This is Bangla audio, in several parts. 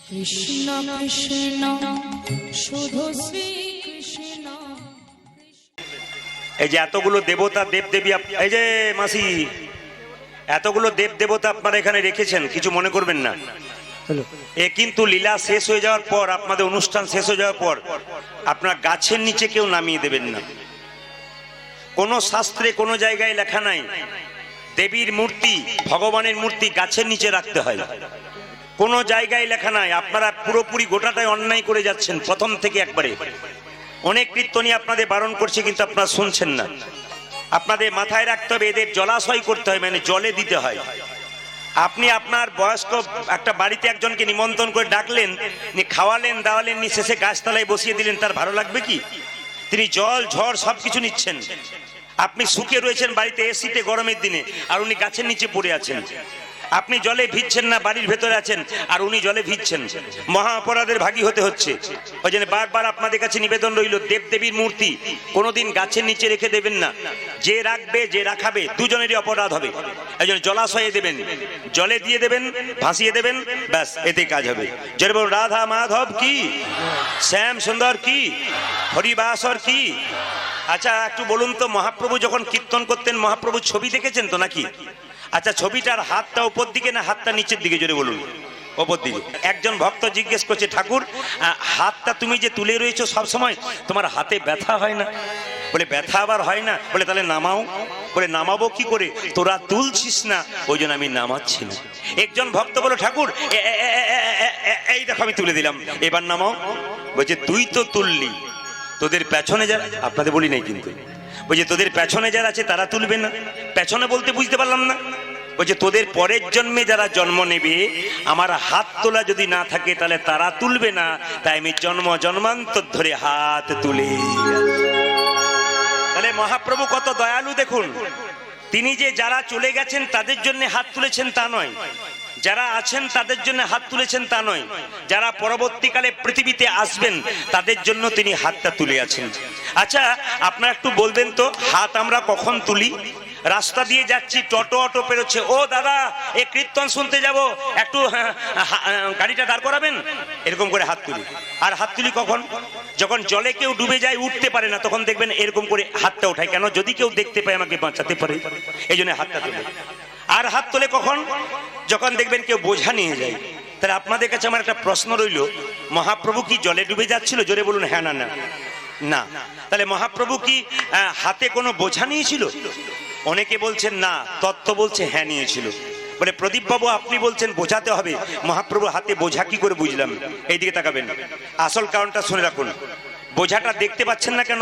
কৃষ্ণ কৃষ্ণ শুধু শ্রী কৃষ্ণ। এই যে এতগুলো দেবতা দেবদেবী, এই যে মাসি এতগুলো দেব দেবতা আপনারা এখানে রেখেছেন, কিছু মনে করবেন না। এ কিন্তু লীলা শেষ হয়ে যাওয়ার পর, আপনাদের অনুষ্ঠান শেষ হয়ে যাওয়ার পর আপনারা গাছের নিচে কেউ নামিয়ে দেবেন না। কোন শাস্ত্রে কোনো জায়গায় লেখা নাই দেবীর মূর্তি, ভগবানের মূর্তি গাছের নিচে রাখতে হয়, কোন জায়গায় লেখা নাই। আপনারা পুরোপুরি গোটাটাই অন্যায় করে যাচ্ছেন প্রথম থেকে একবারে। অনেক কীর্তনী আপনাদের বারণ করছে, কিন্তু আপনারা শুনছেন না। আপনাদের মাথায় রাখতে হবে এদের জলাশয় করতে হয়, মানে জলে দিতে হয়। আপনি আপনার বয়স্ক একটা বাড়িতে একজনকে নিমন্ত্রণ করে ডাকলেন, খাওয়ালেন দাওয়ালেন, শেষে গাছতলায় বসিয়ে দিলেন, তার ভালো লাগবে কি? তিনি জল ঝড় সবকিছু নিচ্ছেন, আপনি সুখে রয়েছেন বাড়িতে এসিতে গরমের দিনে, আর উনি গাছের নিচে পড়ে আছেন। আপনি জলে ভিজছেন না, বাড়ির ভেতরে আছেন, আর উনি জলে ভিজছেন। মহা অপরাধের ভাগী হতে হচ্ছে। ওই জন্য বারবার আপনাদের কাছে নিবেদন রইল, দেবদেবীর মূর্তি কোনোদিন গাছের নিচে রেখে দেবেন না। যে রাখবে যে রাখাবে দুজনেরই অপরাধ হবে। এই জন্য জলাশয়ে দেবেন, জলে দিয়ে দেবেন, ভাসিয়ে দেবেন, ব্যাস এতে কাজ হবে। যেন রাধা মাধব কি, শ্যাম সুন্দর কি, হরিবাসর কি। আচ্ছা একটু বলুন তো, মহাপ্রভু যখন কীর্তন করতেন মহাপ্রভুর ছবি দেখেছেন তো নাকি? আচ্ছা ছবিটার হাতটা উপর দিকে না হাতটা নিচের দিকে, জোরে বলুন। ওপর দিকে। একজন ভক্ত জিজ্ঞেস করছে, ঠাকুর হাতটা তুমি যে তুলে রয়েছো সব সময়, তোমার হাতে ব্যথা হয় না? বলে ব্যথা আবার হয় না? বলে তাহলে নামাও। বলে নামাবো কি করে? তোরা তুলছিস না, ওই জন্য আমি নামাচ্ছি না। একজন ভক্ত বলো, ঠাকুর এই দেখো আমি তুলে দিলাম, এবার নামাও। বলছে তুই তো তুললি, তোদের পেছনে যারা, আপনাদের বলি নাই কিন্তু, বলছে তোদের পেছনে যারা আছে তারা তুলবে না। পেছনে বলতে বুঝতে পারলাম না। বলছে তোদের পরের জন্মে যারা জন্ম নেবে, আমার হাত তোলা যদি না থাকে তাহলে তারা তুলবে না, তাই আমি জন্ম জন্মান্তর ধরে হাত তুলে। তাহলে মহাপ্রভু কত দয়ালু দেখুন। তিনি যে যারা চলে গেছেন তাদের জন্য হাত তুলেছেন তা নয়, যারা আছেন তাদের জন্য হাত তুলেছেন তা নয়, যারা পরবর্তীকালে পৃথিবীতে আসবেন তাদের জন্য তিনি হাতটা তুলে আছেন। আচ্ছা আপনারা একটু বলবেন তো, হাত আমরা কখন তুলি? রাস্তা দিয়ে যাচ্ছি, টোটো অটো পেরোচ্ছে, ও দাদা এ কীর্তন শুনতে যাব, একটু গাড়িটা দাঁড় করাবেন, এরকম করে হাত তুলি। আর হাত তুলি কখন? যখন জলে কেউ ডুবে যায়, উঠতে পারে না, তখন দেখবেন এরকম করে হাতটা ওঠায়, কেন? যদি কেউ দেখতে পায় আমাকে বাঁচাতে পারে, এই জন্য হাতটা তুলে। আর হাত তোলে কখন? যখন দেখবেন কেউ বোঝা নিয়ে যায়। তাহলে আপনাদের কাছে আমার একটা প্রশ্ন রইল, মহাপ্রভু কি জলে ডুবে যাচ্ছিল? জোরে বলুন হ্যাঁ না না। না। তাহলে মহাপ্রভু কি হাতে কোনো বোঝা নিয়েছিল? অনেকে বলছেন না, তত্ত্ব বলছে হ্যাঁ নিয়েছিল। বলে প্রদীপ বাবু আপনি বলছেন বোঝাতে হবে, মহাপ্রভু হাতে বোঝা কি করে বুঝলাম? এইদিকে তাকাবেন, আসল কারণটা শুনে রাখুন। বোঝাটা দেখতে পাচ্ছেন না কেন?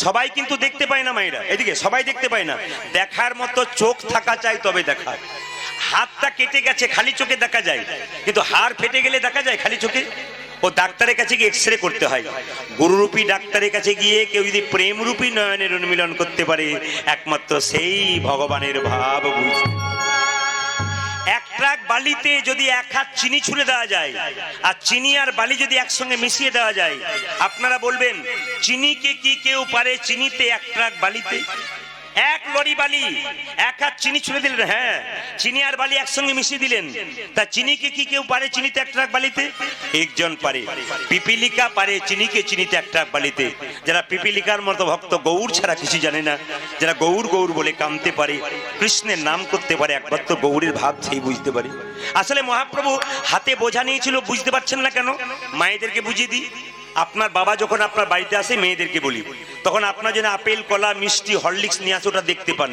সবাই কিন্তু দেখতে পায় না মায়েরা, এদিকে সবাই দেখতে পায় না। দেখার মতো চোখ থাকা চাই তবে দেখা। হাতটা কেটে গেছে খালি চোখে দেখা যায়, কিন্তু হাড় ফেটে গেলে দেখা যায় খালি চোখে? ও ডাক্তারের কাছে গিয়ে এক্সরে করতে হয়। গুরুরূপী ডাক্তারের কাছে গিয়ে কেউ যদি প্রেমরূপী নয়নের উন্মিলন করতে পারে, একমাত্র সেই ভগবানের ভাব বুঝে। এক ট্রাক বালিতে যদি এক হাত চিনি ছুঁড়ে দেওয়া যায়, আর চিনি আর বালি যদি একসঙ্গে মিশিয়ে দেওয়া যায়, আপনারা বলবেন চিনিকে কি কেউ পারে চিনিতে এক ট্রাক বালিতে? এক লরি বালি, এক হাত চিনি ছুঁড়ে দিলেন, হ্যাঁ চিনি আর বালি একসঙ্গে মিশিয়ে দিলেন, তা চিনিকে কি কেউ পারে চিনিতে এক ট্রাক বালিতে? একজন পারে। পিপিলিকা পারে চিনিকে চিনিতে এক ট্রাক বালিতে। যারা পিপিলিকার মতো ভক্ত, গৌর ছাড়া কিছু জানে না, যারা গৌর গৌর বলে কামতে পারে, কৃষ্ণের নাম করতে পারে, একমাত্র গৌরের ভাব সেই বুঝতে পারে। আসলে মহাপ্রভু হাতে বোঝা নিয়েছিল, বুঝতে পারছেন না কেন? মায়েদেরকে বুঝিয়ে দিই। আপনার বাবা যখন আপনার বাড়িতে আসে, মেয়েদেরকে বলি, তখন আপনার জন্য আপেল কলা মিষ্টি হরলিক্স নিয়ে আসে, ওটা দেখতে পান।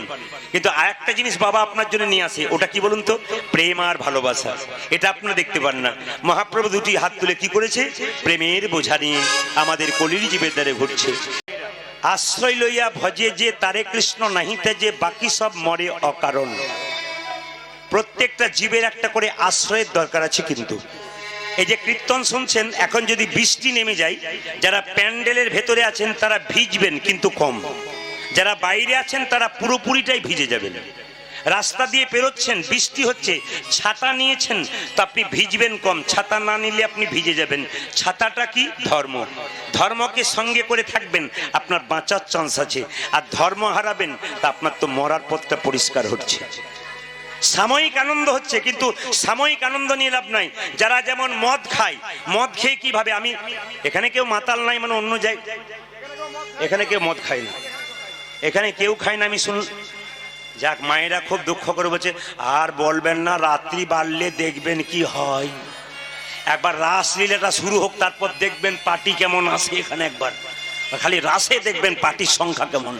কিন্তু আরেকটা জিনিস বাবা আপনার জন্য নিয়ে আসে, ওটা কি বলুন তো? প্রেম আর ভালোবাসা। এটা আপনারা দেখতে পান না। মহাপ্রভু দুটি হাত তুলে কি করেছে? প্রেমের বোঝা নিয়ে আমাদের কলির জীবের দ্বারে ঘুরছে। আশ্রয় লইয়া ভজে যে তারে কৃষ্ণ নাহিতে যে বাকি সব মরে অকারণ। প্রত্যেকটা জীবের একটা করে আশ্রয়ের দরকার আছে। কিন্তু এই যে কীর্তন শুনছেন, এখন যদি বৃষ্টি নেমে যায়, যারা প্যান্ডেলের ভেতরে আছেন তারা ভিজবেন কিন্তু কম, যারা বাইরে আছেন তারা পুরোপুরিটাই ভিজে যাবেন। রাস্তা দিয়ে পেরোচ্ছেন, বৃষ্টি হচ্ছে, ছাতা নিয়েছেন তো আপনি ভিজবেন কম, ছাতা না নিলে আপনি ভিজে যাবেন। ছাতাটা কি? ধর্ম। ধর্মকে সঙ্গে করে থাকবেন, আপনার বাঁচার চান্স আছে। আর ধর্ম হারাবেন তা আপনার তো মরার পথটা পরিষ্কার হচ্ছে। সাময়িক আনন্দ হচ্ছে, কিন্তু সাময়িক আনন্দ নিয়ে লাভ নাই। যারা যেমন মদ খায়, মদ খেয়ে কিভাবে, আমি এখানে কেউ মাতাল নাই, মানে অন্য জায়গায় এখানে কেউ মদ খায় না, এখানে কেউ খায় না আমি শুন। যাক, মায়েরা খুব দুঃখ করে বলছে আর বলবেন না, রাত্রি বাড়লে দেখবেন কি হয়। একবার রাসলীলাটা শুরু হোক, তারপর দেখবেন পার্টি কেমন আসে এখানে। একবার খালি রাসে দেখবেন পার্টির সংখ্যা কেমন।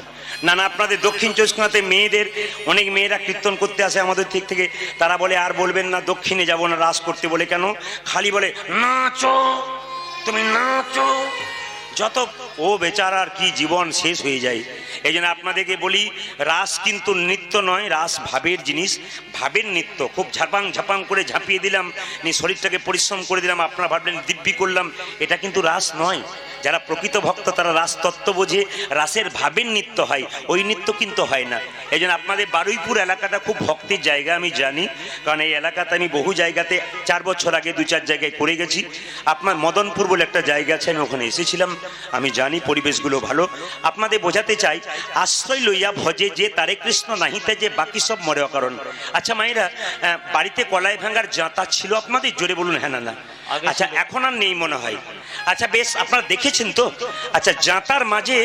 না না, আপনাদের দক্ষিণ চব্বিশ পরগনাতে মেয়েদের, অনেক মেয়েরা কীর্তন করতে আসে আমাদের দিক থেকে, তারা বলে আর বলবেন না দক্ষিণে যাব না রাস করতে। বলে কেন? খালি বলে নাচো, তুমি নাচো। যত ও বেচারার কি জীবন শেষ হয়ে যায়। এই জন্য আপনাদেরকে বলি, রাস কিন্তু নৃত্য নয়, রাস ভাবের জিনিস, ভাবের নৃত্য। খুব ঝাপাং ঝাপাং করে ঝাঁপিয়ে দিলাম, শরীরটাকে পরিশ্রম করে দিলাম, আপনারা ভাবলেন দিব্যি করলাম, এটা কিন্তু রাস নয়। যারা প্রকৃত ভক্ত তারা রাস তত্ত্ব বোঝে, রাসের ভাবের নৃত্য হয়, ওই নৃত্য কিন্তু হয় না। এই জন্য আপনাদের বারুইপুর এলাকাটা খুব ভক্তির জায়গা আমি জানি, কারণ এই এলাকাতে আমি বহু জায়গাতে 4 বছর আগে 2-4 জায়গায় করে গেছি। আপনার মদনপুর বলে একটা জায়গা আছে, আমি ওখানে এসেছিলাম, আমি জানি পরিবেশগুলো ভালো। আপনাদের বোঝাতে চাই, আশ্রয় লইয়া ভজে যে তারে কৃষ্ণ নাহিতে যে বাকি সব মরে অকারণ। আচ্ছা মায়েরা, বাড়িতে কলাই ভাঙার জাঁতা ছিল আপনাদের? জোরে বলুন হ্যাঁ না না। আচ্ছা, এখন আর নেই মনে হয়। আচ্ছা বেশ, আপনারা দেখেছেন তো? আচ্ছা, জাঁতার মাঝে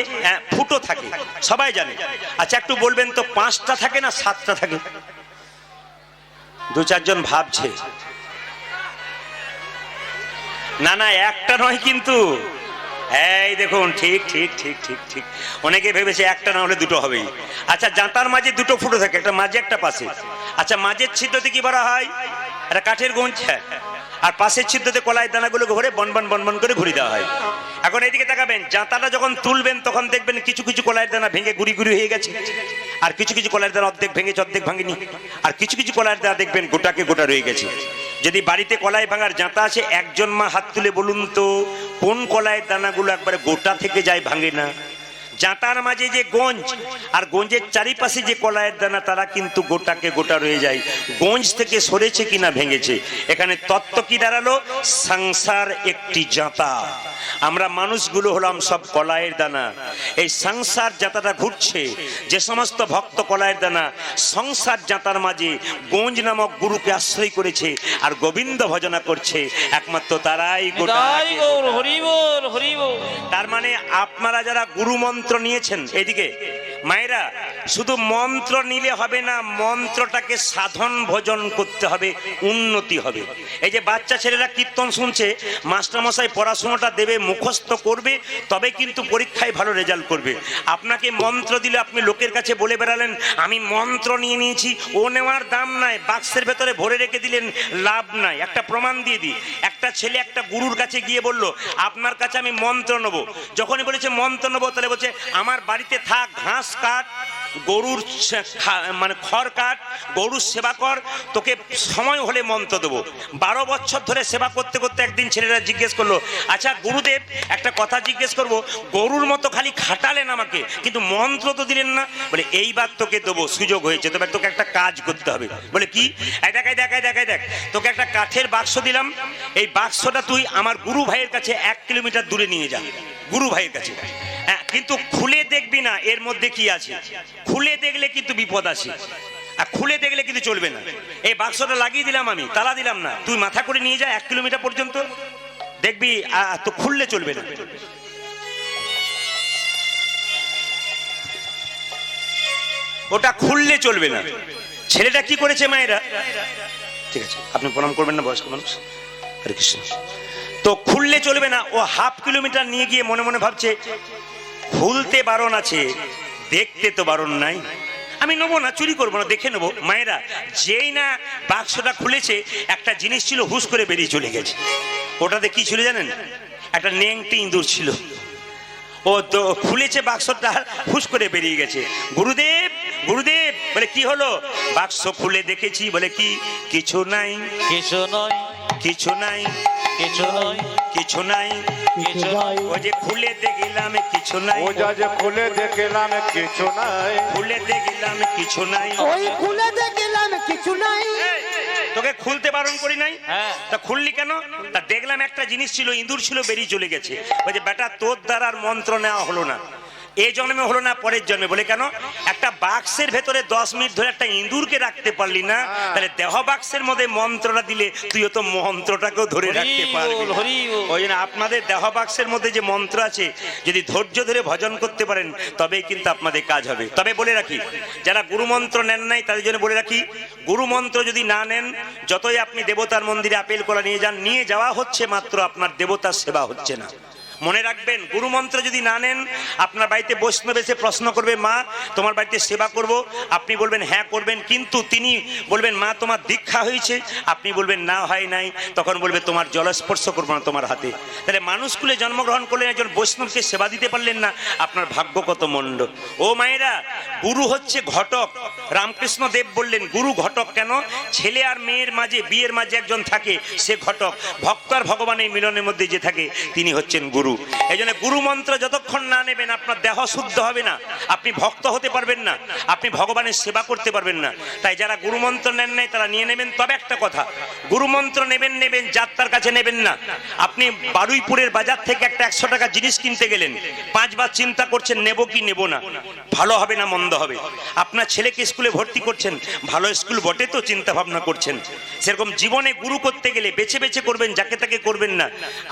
ফুটো থাকে, সবাই জানে। আচ্ছা একটু বলবেন তো, 5টা থাকে না 7টা থাকে? 2-4 জন ভাবছে। না না, একটা নয় কিন্তু, এই দেখুন, ঠিক ঠিক ঠিক ঠিক ঠিক। অনেকে ভেবেছে একটা না হলে 2টো হবেই। আচ্ছা, জাঁতার মাঝে 2টো ফুটো থাকে, একটা মাঝে একটা পাশে। আচ্ছা, মাঝের ছিদ্রতে কি ভরা হয়? একটা কাঠের গঞ্জ, হ্যাঁ। আর পাশের ছিদ্রতে কলাই দানাগুলো ঘুরে বনবন বনবন করে ঘুরিয়ে দেওয়া হয়। এখন এইদিকে তাকাবেন, জাঁতাটা যখন তুলবেন তখন দেখবেন কিছু কিছু কলাইয়ের দানা ভেঙে গুড়ি গুড়ি হয়ে গেছে, আর কিছু কিছু কলাইয়ের দানা অর্ধেক ভেঙেছে অর্ধেক ভাঙেনি, আর কিছু কিছু কলাইয়ের দানা দেখবেন গোটাকে গোটা রয়ে গেছে। যদি বাড়িতে কলাই ভাঙার জাঁতা আছে, একজন মা হাত তুলে বলুন তো, কোন কলাইয়ের দানাগুলো একবারে গোটা থেকে যায়, ভাঙে না? জাঁতার মাঝে যে গঞ্জ আর গঞ্জের চারিপাশে যে কলাইয়ের দানা, তারা কিন্তু গোটাকে গোটা রয়ে যায়। গঞ্জ থেকে সরেছে কিনা ভেঙেছে। এখানে তত্ত্ব কি দাঁড়ালো? সংসার একটি জাঁতা, আমরা মানুষগুলো হলাম সব কলাইয়ের দানা। এই সংসার জাঁতাটা ঘুরছে, যে সমস্ত ভক্ত কলাইয়ের দানা সংসার জাঁতার মাঝে গঞ্জ নামক গুরুকে আশ্রয় করেছে আর গোবিন্দ ভজনা করছে, একমাত্র তারাই গোটা। তার মানে আপনারা যারা গুরু মন্ত্র নিয়েছেন, এদিকে মায়েরা, শুধু মন্ত্র নিলে হবে না, মন্ত্রটাকে সাধন ভজন করতে হবে, উন্নতি হবে। এই যে বাচ্চা ছেলেরা কীর্তন শুনছে, মাস্টারমশাই পড়াশোনাটা দেবে, মুখস্থ করবে, তবে কিন্তু পরীক্ষায় ভালো রেজাল্ট করবে। আপনাকে মন্ত্র দিলে আপনি লোকের কাছে বলে বেড়ালেন আমি মন্ত্র নিয়ে নিয়েছি, ও নেওয়ার দাম নাই, বাক্সের ভেতরে ভরে রেখে দিলেন, লাভ নাই। একটা প্রমাণ দিয়ে দিই, একটা ছেলে একটা গুরুর কাছে গিয়ে বলল আপনার কাছে আমি মন্ত্র নেবো। যখনই বলেছে মন্ত্র নেবো, তাহলে বলছে আমার বাড়িতে থাক, ঘাস কাট, গরুর মানে খড় কাট, গরুর সেবা কর, তোকে সময় হলে মন্ত্র দেবো। 12 বছর ধরে সেবা করতে করতে একদিন ছেলেরা জিজ্ঞেস করলো, আচ্ছা গুরুদেব একটা কথা জিজ্ঞেস করব, গরুর মতো খালি খাটালেন আমাকে, কিন্তু মন্ত্র তো দিলেন না। বলে এইবার তোকে দেবো, সুযোগ হয়েছে, তবে তোকে একটা কাজ করতে হবে। বলে কি? দেখাই দেখাই দেখাই দেখ, তোকে একটা কাঠের বাক্স দিলাম, এই বাক্সটা তুই আমার গুরু ভাইয়ের কাছে 1 কিলোমিটার দূরে নিয়ে যা, গুরু ভাইয়ের কাছে। কিন্তু খুলে দেখবি না এর মধ্যে কি আছে, খুলে দেখলে কিন্তু বিপদ আছে, আর খুলে দেখলে কিন্তু চলবে না। এই বাক্সটা লাগিয়ে দিলাম আমি, তালা দিলাম না, তুই মাথা করে নিয়ে যা 1 কিলোমিটার পর্যন্ত, দেখবি তো খুললে চলবে না। ওটা খুললে চলবে না। ছেলেটা কি করেছে মায়েরা? ঠিক আছে, আপনি প্রণাম করবেন না, বয়স্ক মানুষ। হরে কৃষ্ণ। তো খুললে চলবে না, ও 1/2 কিলোমিটার নিয়ে গিয়ে মনে মনে ভাবছে খুলতে বারণ আছে, দেখতে তো বারণ নাই, আমি নেবো না, চুরি করবো না, দেখে নেবো। মায়েরা, যেই না বাক্সটা খুলেছে, একটা জিনিস ছিল হুশ করে বেরিয়ে চলে গেছে। ওটাতে কি ছিল জানেন? একটা নেংটি ইঁদুর ছিল। ও তো খুলেছে বাক্সটা, হুশ করে বেরিয়ে গেছে। গুরুদেব গুরুদেব, বলে কি হলো? বাক্স খুলে দেখেছি। বলে কি? কিছু নাই, কিছু নয়, কিছু নাই, কিছু নয়, কিছু নাই, কিছু নয়। ও যে খুলে দেখলাম কিছু নাই, ও যা খুলে দেখলাম কিছু নাই, খুলে দেখলাম কিছু নাই, ওই খুলে দেখলাম কিছু নাই। তোকে খুলতে বারণ করি নাই, হ্যাঁ। তা খুললি কেন? তা দেখলাম একটা জিনিস ছিল, ইঁদুর ছিল, বেরিয়ে চলে গেছে। ওই যে বেটা, তোর দ্বারা আর মন্ত্র নেওয়া হলো না। এই জন্মে হলো না পরের জন্মে। বলে কেন? একটা বাক্সের ভেতরে 10 মিনিট ধরে একটা ইঁদুরকে রাখতে পারলি না, তাহলে দেহ বাক্সের মধ্যে মন্ত্রটা দিলে তুইও তো মন্ত্রটাকেও ধরে রাখতে পারবি। ওই জন্য আপনাদের দেহ বাক্সের মধ্যে যে মন্ত্র আছে, যদি ধৈর্য ধরে ভজন করতে পারেন তবেই কিন্তু আপনাদের কাজ হবে। তবে বলে রাখি, যারা গুরু মন্ত্র নেন নাই তাদের জন্য বলে রাখি, গুরু মন্ত্র যদি না নেন, যতই আপনি দেবতার মন্দিরে আপেল কলা নিয়ে যান, নিয়ে যাওয়া হচ্ছে মাত্র, আপনার দেবতার সেবা হচ্ছে না। মনে রাখবেন, গুরু মন্ত্র যদি না নেন, আপনার বাড়িতে বৈষ্ণব এসে প্রশ্ন করবে, মা তোমার বাড়িতে সেবা করব, আপনি বলবেন হ্যাঁ করবেন, কিন্তু তিনি বলবেন মা তোমার দীক্ষা হয়েছে, আপনি বলবেন না হয় নাই, তখন বলবে তোমার জলস্পর্শ করবো না তোমার হাতে। তাহলে মানুষকুলে জন্মগ্রহণ করলেন, একজন বৈষ্ণবকে সেবা দিতে পারলেন না, আপনার ভাগ্য কত মন্দ। ও মায়েরা, গুরু হচ্ছে ঘটক। রামকৃষ্ণ দেব বললেন গুরু ঘটক কেন? ছেলে আর মেয়ের মাঝে, বিয়ের মাঝে একজন থাকে, সে ঘটক। ভক্ত আর ভগবানের মিলনের মধ্যে যে থাকে তিনি হচ্ছেন গুরু। এই জন্য গুরু মন্ত্র যতক্ষণ না নেবেন আপনার দেহ শুদ্ধ হবে না, আপনি ভক্ত হতে পারবেন না, আপনি ভগবানের সেবা করতে পারবেন না। তাই যারা গুরু মন্ত্র নেন নাই তারা নিয়ে নেবেন। তবে একটা কথা, গুরু মন্ত্র নেবেন যাত্রার কাছে নেবেন না। আপনি বারুইপুরের বাজার থেকে একটা 100 টাকা জিনিস কিনতে গেলেন, 5 বার চিন্তা করছেন নেব কি নেব না, ভালো হবে না মন্দ হবে। আপনার ছেলেকে স্কুলে ভর্তি করছেন, ভালো স্কুল বটে তো চিন্তা ভাবনা করছেন। সেরকম জীবনে গুরু করতে গেলে বেছে বেছে করবেন, যাকে তাকে করবেন না।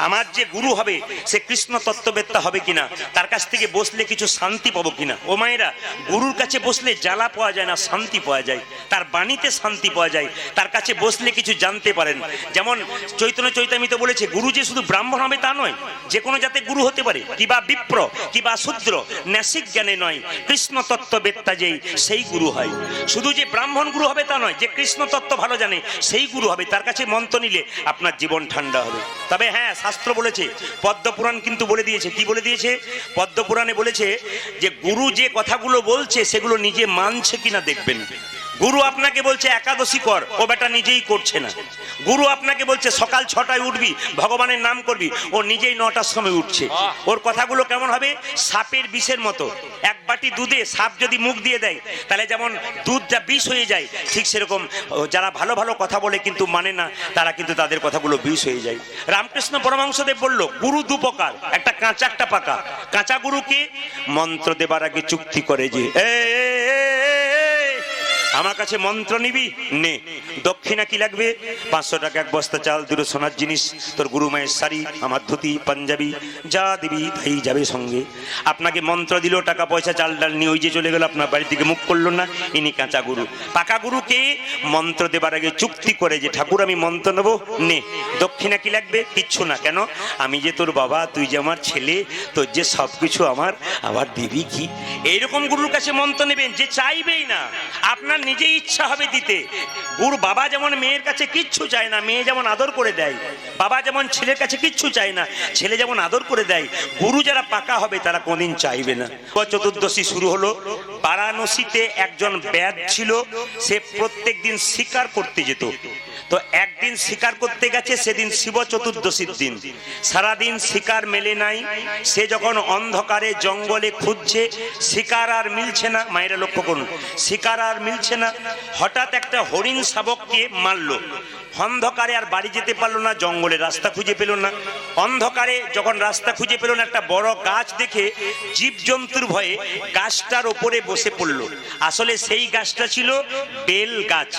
আমার যে গুরু হবে সে কৃষ্ণ তত্ত্ববেত্তা হবে কিনা, তার কাছ থেকে বসলে কিছু শান্তি পাবো কিনা। ও মায়েরা, গুরুর কাছে বসলে জ্বালা পাওয়া যায় না, শান্তি পাওয়া যায়, তার বাণীতে শান্তি পাওয়া যায়, তার কাছে বসলে কিছু জানতে পারেন। যেমন চৈতন্য চৈতামিত বলেছে, গুরু যে শুধু ব্রাহ্মণ হবে তা নয়, যে কোনো জাতে গুরু হতে পারে, কিবা বিপ্র কিবা শূদ্র, ন্যাসিক জ্ঞানে নয়, কৃষ্ণ তত্ত্ববেত্তা যেই সেই গুরু হয়। শুধু যে ব্রাহ্মণ গুরু হবে তা নয়, যে কৃষ্ণ তত্ত্ব ভালো জানে সেই গুরু হবে, তার কাছে মন্ত্র নিলে আপনার জীবন ঠান্ডা হবে। তবে হ্যাঁ, শাস্ত্র বলেছে, পদ্মপুরাণ কিন্তু বলে দিয়েছে, কি বলে দিয়েছে? পদ্মপুরাণে বলেছে যে গুরু যে কথাগুলো বলছে সেগুলো নিজে মানছে কিনা দেখবেন। গুরু আপনাকে বলছে একাদশী কর, ও বেটা নিজেই করছে না। গুরু আপনাকে বলছে সকাল 6টায় উঠবি, ভগবানের নাম করবি, ও নিজেই 9টার সময় উঠছে। ওর কথাগুলো কেমন হবে? সাপের বিষের মতো। এক বাটি দুধে সাপ যদি মুখ দিয়ে দেয়, তাহলে যেমন দুধটা বিষ হয়ে যায়, ঠিক সেরকম যারা ভালো ভালো কথা বলে কিন্তু মানে না, তারা কিন্তু তাদের কথাগুলো বিষ হয়ে যায়। রামকৃষ্ণ পরমহংসদেব বলল গুরু দু প্রকার, একটা কাঁচা একটা পাকা। কাঁচা গুরুকে মন্ত্র দেবার আগে চুক্তি করে যে আমার কাছে মন্ত্র নিবি নে, দক্ষিণা কি লাগবে? 500 টাকা, 1 বস্তা চাল, 2 সোনার জিনিস, তোর গুরু মায়ের শাড়ি, আমার ধুতি পাঞ্জাবি, যা দিবি তাই যাবে সঙ্গে। আপনাকে মন্ত্র দিল, টাকা পয়সা চাল ডাল নিয়ে ওই যে চলে গেল, আপনার বাড়ির দিকে মুখ করলো না, ইনি কাঁচা গুরু। পাকা গুরুকে মন্ত্র দেবার আগে চুক্তি করে যে ঠাকুর আমি মন্ত্র নেবো, নে, দক্ষিণা কি লাগবে? কিচ্ছু না। কেন? আমি যে তোর বাবা, তুই যে আমার ছেলে, তোর যে সব কিছু আমার, আবার দিবি কি? এইরকম গুরুর কাছে মন্ত্র নেবেন যে চাইবেই না, আপনার নিজেই ইচ্ছা হবে দিতে। গুরু বাবা যেমন মেয়ের কাছে কিচ্ছু চায় না, মেয়ে যেমন আদর করে দেয়, বাবা যেমন ছেলের কাছে কিচ্ছু চায় না, ছেলে যেমন আদর করে দেয়, গুরু যারা পাকা হবে তারা কোনদিন চাইবে না। চতুর্দশী শুরু হলো। বারাণসীতে একজন ব্যাদ ছিল, সে প্রত্যেক দিন শিকার করতে যেত। তো একদিন শিকার করতে গেছে, সেদিন শিব চতুর্দশীর দিন। সারাদিন শিকার মেলে নাই, সে যখন অন্ধকারে জঙ্গলে খুঁজছে, শিকার আর মিলছে না। মায়েরা লক্ষ্য করুন, শিকার আর মিলছে না। হঠাৎ একটা হরিণ শাবককে মারলো। অন্ধকারে আর বাড়ি যেতে পারলো না, জঙ্গলে রাস্তা খুঁজে পেল না। অন্ধকারে যখন রাস্তা খুঁজে পেল না, একটা বড় গাছ দেখে জীবজন্তুর ভয়ে গাছটার ওপরে বসে পড়লো। আসলে সেই গাছটা ছিল বেল গাছ,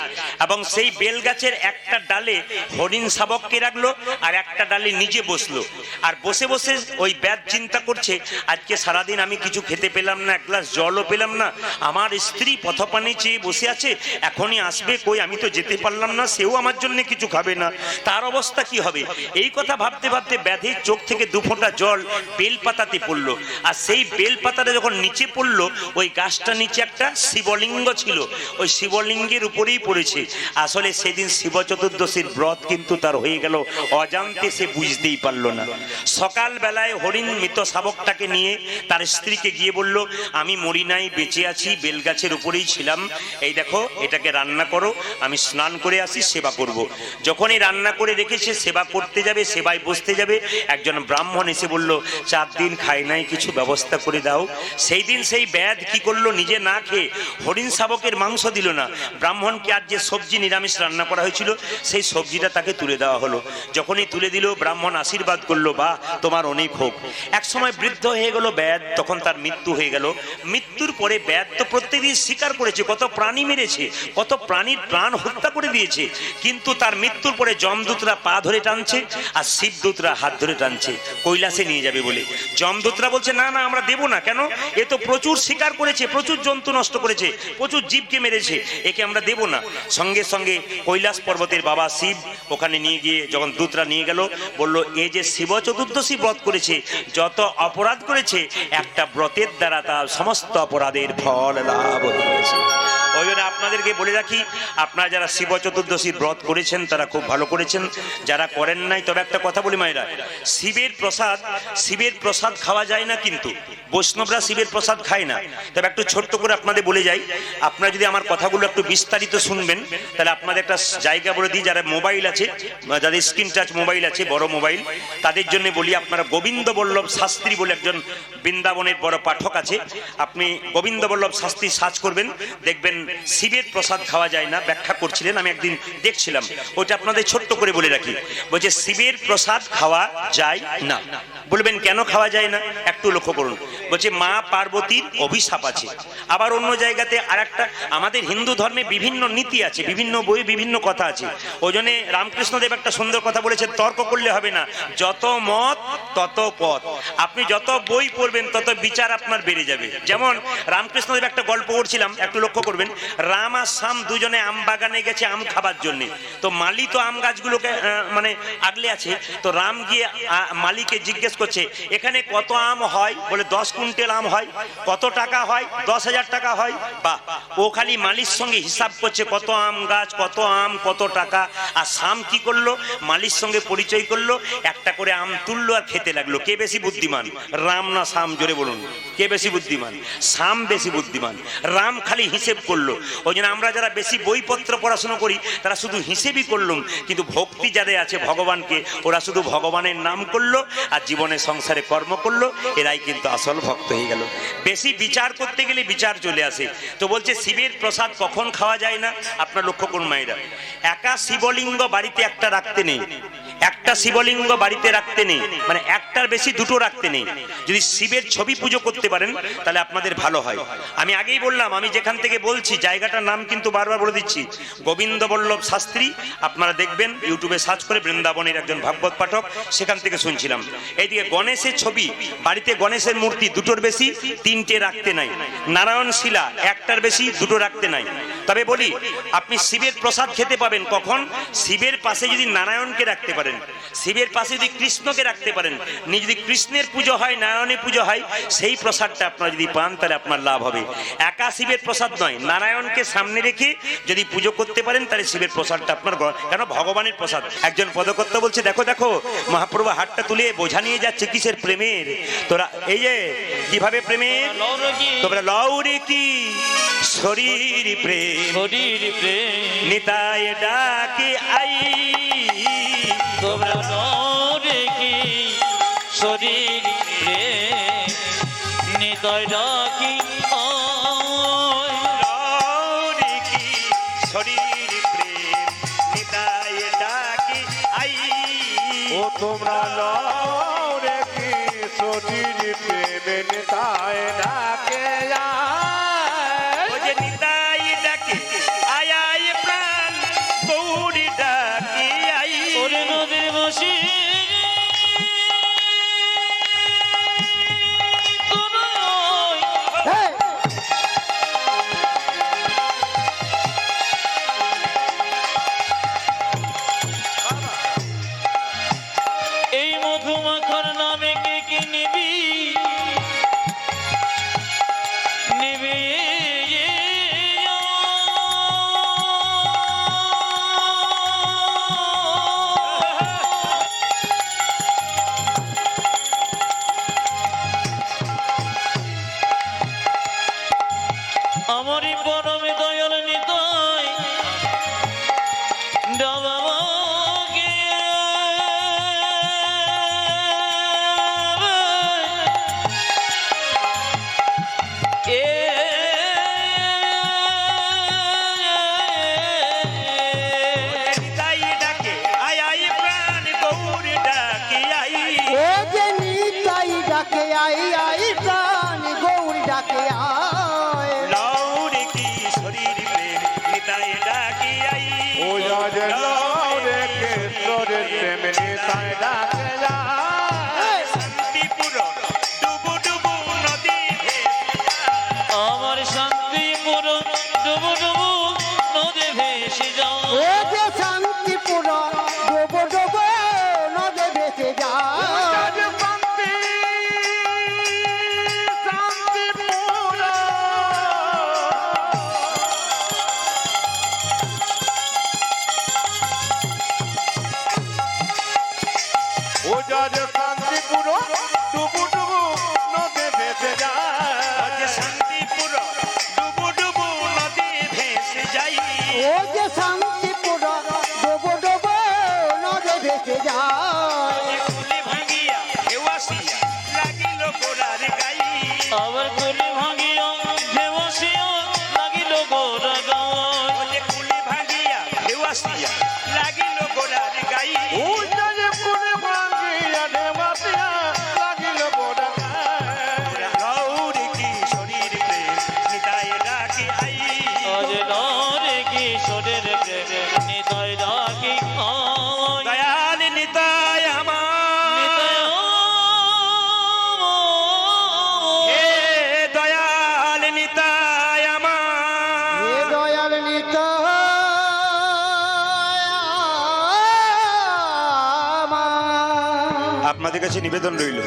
এবং সেই বেল গাছের একটা ডালে হরিণ শাবককে রাখলো, আর একটা ডালে নিজে বসলো। আর বসে বসে ওই ব্যাদ চিন্তা করছে, আজকে সারাদিন আমি কিছু খেতে পেলাম না, 1 গ্লাস জলও পেলাম না, আমার স্ত্রী পথপানে চেয়ে বসে আছে, এখনই আসবে, কই আমি তো যেতে পারলাম না, সেও আমার জন্য কিছু খাবে না, তার অবস্থা কি হবে? এই কথা ভাবতে ভাবতে ব্যাধির চোখ থেকে 2 ফোঁটা জল বেলপাতাতে পড়লো। আর সেই বেলপাতাটা যখন নিচে পড়লো, ওই গাছটা নিচে একটা শিবলিঙ্গ ছিল, ওই শিবলিঙ্গের উপরেই পড়েছে। আসলে সেদিন শিব চতুর্দশীর ব্রত কিন্তু তার হয়ে গেল, অজান্তে সে বুঝতেই পারলো না। সকাল বেলায় হরিণ মৃত শাবকটাকে নিয়ে তার স্ত্রীকে গিয়ে বলল, আমি মরি নাই, বেঁচে আছি, বেলগাছের উপরেই ছিলাম, এই দেখো এটাকে রান্না করো, আমি স্নান করে আসি, সেবা করব। যখনই রান্না করে রেখেছে সেবা করতে যাবে, সেবায় বসতে যাবে, একজন ব্রাহ্মণ এসে বলল 4 দিন খাই নাই, কিছু ব্যবস্থা করে দাও। সেই দিন সেই ব্যাধ কি করলো, নিজে না খেয়ে হরিণ শাবকের মাংস দিল না, ব্রাহ্মণকে আর যে সবজি নিরামিষ রান্না করা হয়েছিল সেই সবজিটা তাকে তুলে দেওয়া হলো। যখনই তুলে দিল ব্রাহ্মণ আশীর্বাদ করলো, বা তোমার অনেক হোক। এক সময় বৃদ্ধ হয়ে গেল ব্যাধ, তখন তার মৃত্যু হয়ে গেল। মৃত্যুর পরে ব্যাধ তো প্রত্যেকদিন স্বীকার করেছে কত প্রাণী মেরেছে, কত প্রাণীর প্রাণ হত্যা করে দিয়েছে, কিন্তু তার মৃত্যুর পরে যমদূতরা পা ধরে টানছে আর শিবদূতরা হাত ধরে টানছে কৈলাসে নিয়ে যাবে বলে। যমদূতরা বলছে না না, আমরা দেব না। কেন? এ তো প্রচুর শিকার করেছে, প্রচুর জন্তু নষ্ট করেছে, প্রচুর জীবকে মেরেছে, একে আমরা দেব না। সঙ্গে সঙ্গে কৈলাস পর্বতের বাবা শিব ওখানে নিয়ে গিয়ে যখন দূতরা নিয়ে গেল, বলল এ যে শিব চতুর্দশী ব্রত করেছে, যত অপরাধ করেছে, একটা ব্রতের দ্বারা তার সমস্ত অপরাধের ফল লাভ হয়েছে। ওই জন্য আপনাদেরকে বলে রাখি, আপনারা যারা শিব চতুর্দশীর ব্রত করেছেন তারা খুব ভালো করেছেন, যারা করেন নাই, তবে একটা কথা বলি মায়েরা, শিবের প্রসাদ খাওয়া যায় না, কিন্তু বৈষ্ণবরা শিবের প্রসাদ খায় না। তবে একটু ছোট্ট করে আপনাদের বলে যাই, আপনারা যদি আমার কথাগুলো একটু বিস্তারিত শুনবেন তাহলে আপনাদের একটা জায়গা বলে দিই। যারা মোবাইল আছে, যাদের স্ক্রিন টাচ মোবাইল আছে, বড় মোবাইল, তাদের জন্য বলি, আপনারা গোবিন্দ বল্লভ শাস্ত্রী বলে একজন বৃন্দাবনের বড় পাঠক আছে, আপনি গোবিন্দ বল্লভ শাস্ত্রী সার্চ করবেন, দেখবেন শিবের প্রসাদ খাওয়া যায় না, ব্যাখ্যা করছিলেন, আমি একদিন দেখছিলাম। ওইটা আপনাদের ছোট্ট করে বলে রাখি, বলছে শিবের প্রসাদ খাওয়া যায় না। বলবেন কেন খাওয়া যায় না? একটু লক্ষ্য করুন। বলছে মা পার্বতীর অভিশাপ আছে। আবার অন্য জায়গাতে আরেকটা, আমাদের হিন্দু ধর্মে বিভিন্ন নীতি আছে, বিভিন্ন বই বিভিন্ন কথা আছে। ওই জন্য রামকৃষ্ণদেব একটা সুন্দর কথা বলেছে, তর্ক করলে হবে না, যত মত তত পথ। আপনি যত বই পড়বেন তত বিচার আপনার বেড়ে যাবে। যেমন রামকৃষ্ণদেব একটা গল্প করছিলাম, একটু লক্ষ্য করবেন। রাম আর শ্যাম দুজনে আম বাগানে গেছে আম খাবার জন্য। তো মালি তো আম গাছগুলোকে মানে আগলে আছে। তো রাম গিয়ে মালিকে জিজ্ঞেস করছে, এখানে কত আম হয়? বলে 10 কুইন্টাল আম হয়। কত টাকা হয়? 10,000 টাকা হয়। বাহ! ও খালি মালির সঙ্গে হিসাব করছে, কত আম গাছ, কত আম, কত টাকা। আর শ্যাম কি করলো? মালির সঙ্গে পরিচয় করলো, একটা করে আম তুললো আর খেতে লাগলো। কে বেশি বুদ্ধিমান, রাম না শ্যাম? জোরে বলুন, কে বেশি বুদ্ধিমান? শ্যাম বেশি বুদ্ধিমান। রাম খালি হিসেব করলো। ওই জন্য আমরা যারা বেশি বইপত্র পড়াশোনা করি তারা শুধু হিসেবই করলাম, কিন্তু ভক্তি যাদের আছে ভগবানকে, ওরা শুধু ভগবানের নাম করলো আর জীবনে সংসারে কর্ম করলো, এরাই কিন্তু আসল ভক্ত হয়ে গেল। বেশি বিচার করতে গেলে বিচার চলে আসে। তো বলছে শিবের প্রসাদ কখন খাওয়া যায় না? আপনার লক্ষ্য করুন মায়েরা, একা শিবলিঙ্গ বাড়িতে একটা রাখতে নেই, একটা শিবলিঙ্গ বাড়িতে রাখতে নেই, মানে একটার বেশি দুটো রাখতে নেই। যদি শিবের ছবি পুজো করতে পারেন তাহলে আপনাদের ভালো হয়। আমি আগেই বললাম, আমি যেখান থেকে বলছি জায়গাটার নাম কিন্তু বারবার বলে দিচ্ছি, গোবিন্দ বল্লভ শাস্ত্রী। আপনারা দেখবেন, ইউটিউবে সার্চ করে, বৃন্দাবনের একজন ভাগবত পাঠক, সেখান থেকে শুনছিলাম। এইদিকে গণেশের ছবি, বাড়িতে গণেশের মূর্তি দুটোর বেশি তিনটে রাখতে নাই। নারায়ণ শিলা একটার বেশি দুটো রাখতে নাই। তবে বলি, আপনি শিবের প্রসাদ খেতে পাবেন কখন? শিবের পাশে যদি নারায়ণকে রাখতে পারেন, শিবের পাশে যদি কৃষ্ণকে রাখতে পারেন, যদি কৃষ্ণের পুজো হয়, নারায়ণের পুজো হয়, সেই প্রসাদটা আপনারা যদি পান তাহলে আপনার লাভ হবে। একা শিবের প্রসাদ নয়, নারায়ণকে সামনে রেখে যদি পুজো করতে পারেন তাহলে শিবের প্রসাদটা আপনার, কেন ভগবানের প্রসাদ। একজন পদকর্তা বলছে, দেখো দেখো মহাপ্রভু হাতটা তুলে বোঝা নিয়ে যাচ্ছে কিসের? প্রেমের। তোরা এই যে কিভাবে প্রেমের, তোমরা লৌরে কি শরীর প্রেম, শরীর প্রেম নিতাই ডাকে আই, তোমরা নরে কি শরীর প্রেম নিতাই ডাকি লৌরে কি শরীর প্রেম নিতাই ডাকে আই। ও তোমরা লরে কি শরীর প্রেমে নিতায় ডাকে যায়। ও যে নিতাই ডাকে আয় আয় প্রাণ গৌরী ডাকে আই। ওরে নদীর বসি এই, এই মধুমাখার নামে কে কি নিবি ডাকে আই প্রাণ গৌরী ডাকে আয় লাউরে কি শরীর প্রেম নিতাই ডাকি আই ও আজ লাউরে কিশোরীর প্রেম নিতাই ডাকে আয় শান্তিপুর ডুবু ডুবু নদী আমার শান্তিপুর ডুবু ডুবু নদী ভেসে যাও ও যে শান্তিপুর ডোবো ডোবো নদে ভেসে যায় আজ শান্তি শান্তিপুর ও আজ শান্তিপুর ডুবু ডুবু নদে ভেসে যায় শান্তিপুর ডুবু ডুবু নদী ভেসে যাই ও যে শান্তিপুর ডোবো ডোবো নদে ভেসে যায় কুলি ভাঙিয়া ঢেউ আসিয়া লাগিল গোড়ার গাই আবার কুলি ভাঙিয়া ঢেউ আসিয়া লাগিল গোরা গায় কুলি ভাঙিয়া ঢেউ আসিয়া লাগিল গোড়ার গাই ও আজ কুলে ভাঙিয়া ঢেউাতিয়া লাগিল গোড়া লাউরে কি শরীর প্রেম নিতাই ডাকি আই আজ লরে কিশোরের প্রেমে নিতাই ডাকি আয় দয়াল নিতাই আমার হে দয়াল নিতাই আমার এ দয়াল নিতাই আমার। আপনাদের কাছে নিবেদন রইল